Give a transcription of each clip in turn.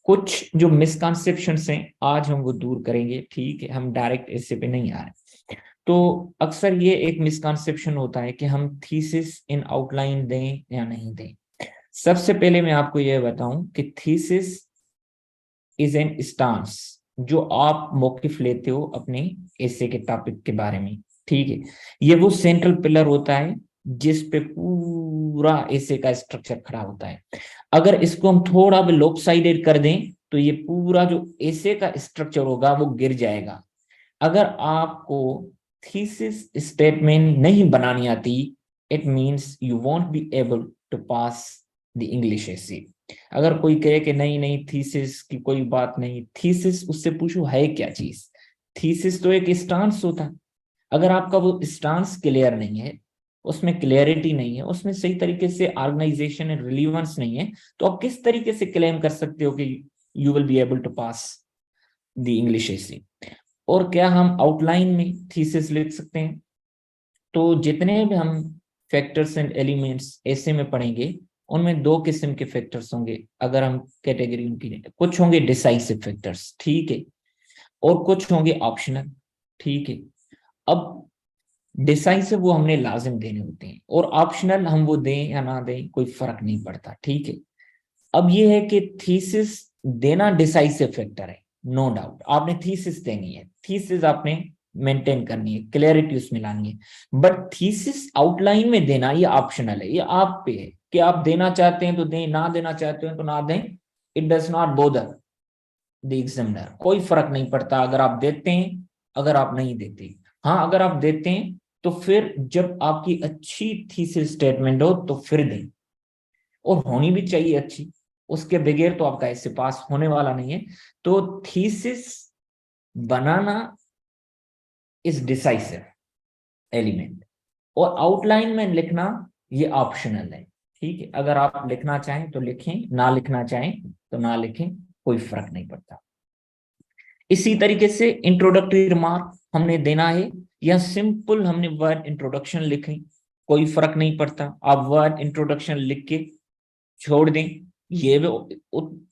कुछ जो मिसकॉन्सेप्शंस हैं आज हम वो दूर करेंगे, ठीक है, हम डायरेक्ट इससे पे नहीं आ रहे। तो अक्सर ये एक मिसकॉन्सेप्शन होता है कि हम थीसिस इन आउटलाइन दें या नहीं दें। सबसे पहले मैं आपको ये बताऊं कि थीसिस इज एन स्टांस जो आप मौकिफ लेते हो अपने एसे के टॉपिक के बारे में, ठीक है। ये वो सेंट्रल पिलर होता है जिस पे पूरा एसे का स्ट्रक्चर खड़ा होता है। अगर इसको हम थोड़ा भी लॉपसाइडेड कर दें तो ये पूरा जो एसे का स्ट्रक्चर होगा वो गिर जाएगा। अगर आपको थीसिस स्टेटमेंट नहीं बनानी आती, it means you won't be able to pass the English essay. अगर कोई कहे कि नहीं नहीं थीसिस की कोई बात नहीं, थीसिस उससे पूछो है क्या चीज। थीसिस तो एक स्टांस होता है। अगर आपका वो स्टांस क्लियर नहीं है, उसमें क्लियरिटी नहीं है, उसमें सही तरीके से ऑर्गेनाइजेशन एंड रिलीवेंस नहीं है, तो आप किस तरीके से क्लेम कर सकते हो कि you will be able to pass the English essay. और क्या हम आउटलाइन में थीसिस लिख सकते हैं? तो जितने भी हम फैक्टर्स एंड एलिमेंट्स ऐसे में पढ़ेंगे उनमें दो किस्म के फैक्टर्स होंगे। अगर हम कैटेगरी उनकी, कुछ होंगे डिसाइसिव फैक्टर्स, ठीक है, और कुछ होंगे ऑप्शनल, ठीक है। अब डिसाइसिव वो हमने लाजिम देने होते हैं, और ऑप्शनल हम वो दें या ना दें कोई फर्क नहीं पड़ता, ठीक है। अब ये है कि थीसिस देना डिसाइसिव फैक्टर है, नो डाउट। आपने थीसिस देनी है, थीसिस आपने मेंटेन करनी है, क्लैरिटी उसमें लानी है। बट थीसिस आउटलाइन में देना ये ऑप्शनल है, ये आप पे है कि आप देना चाहते हैं तो दें, ना देना चाहते हैं तो ना दें। It does not bother the examiner, कोई फर्क नहीं पड़ता अगर आप देते हैं अगर आप नहीं देते। हाँ, अगर आप देते हैं तो फिर जब आपकी अच्छी थीसिस स्टेटमेंट हो तो फिर दें, और होनी भी चाहिए अच्छी, उसके बगैर तो आपका ऐसे पास होने वाला नहीं है। तो thesis banana is decisive element, और आउटलाइन में लिखना ये ऑप्शनल है, ठीक है। अगर आप लिखना चाहें तो लिखें, ना लिखना चाहें तो ना लिखें, कोई फर्क नहीं पड़ता। इसी तरीके से इंट्रोडक्टरी रिमार्क हमने देना है या सिंपल हमने वर्ड इंट्रोडक्शन लिखें, कोई फर्क नहीं पड़ता। आप वर्ड इंट्रोडक्शन लिख के छोड़ दें, ये भी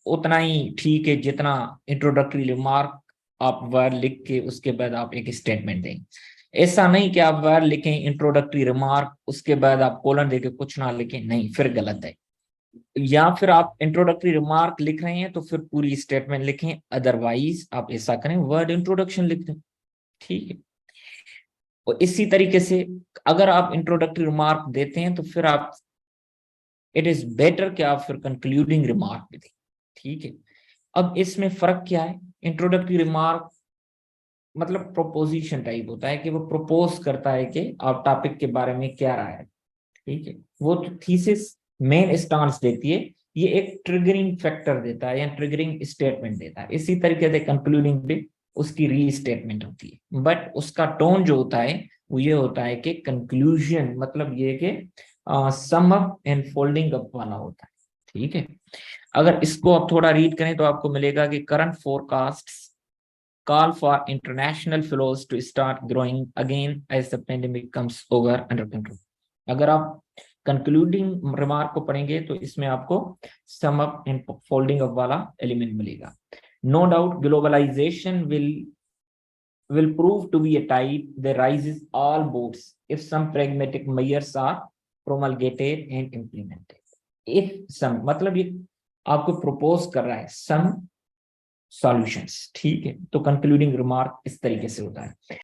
उतना ही ठीक है जितना इंट्रोडक्टरी रिमार्क आप वर्ड लिख के उसके बाद आप एक स्टेटमेंट दें। ऐसा नहीं कि आप वर्ड लिखें इंट्रोडक्टरी रिमार्क उसके बाद आप कोलन देके कुछ ना लिखें, नहीं, फिर गलत है। या फिर आप इंट्रोडक्टरी रिमार्क लिख रहे हैं तो फिर पूरी स्टेटमेंट लिखें, अदरवाइज आप ऐसा करें वर्ड इंट्रोडक्शन लिख दें, ठीक है। और इसी तरीके से अगर आप इंट्रोडक्टरी रिमार्क देते हैं तो फिर आप, इट इज बेटर कि आप फिर कंक्लूडिंग रिमार्क भी दें, ठीक है। अब इसमें फर्क क्या है? इंट्रोडक्टरी रिमार्क मतलब प्रोपोजिशन टाइप होता है कि वो प्रपोज करता है कि आप टॉपिक के बारे में क्या राय है, ठीक है। वो तो थीसिस मेन स्टांस देती है, ये एक ट्रिगरिंग फैक्टर देता है या ट्रिगरिंग स्टेटमेंट देता है। इसी तरीके से कंक्लूडिंग भी उसकी री स्टेटमेंट होती है, बट उसका टोन जो होता है वो ये होता है कि कंक्लूजन, मतलब ये कि सम अप एंड फोल्डिंग अप वाला होता है, ठीक है। अगर इसको आप थोड़ा रीड करें तो आपको मिलेगा कि current forecast call for international flows to start growing again as the pandemic comes over under control। अगर आप कंक्लूडिंग रिमार्क को पढ़ेंगे तो इसमें आपको sum up and folding up वाला एलिमेंट मिलेगा। No doubt globalization will prove to be a tide that rises all boats if some pragmatic measures are promulgated and implemented। if some मतलब ये आपको propose कर रहा है some solutions, ठीक है। तो कंक्लूडिंग रिमार्क इस तरीके से होता है।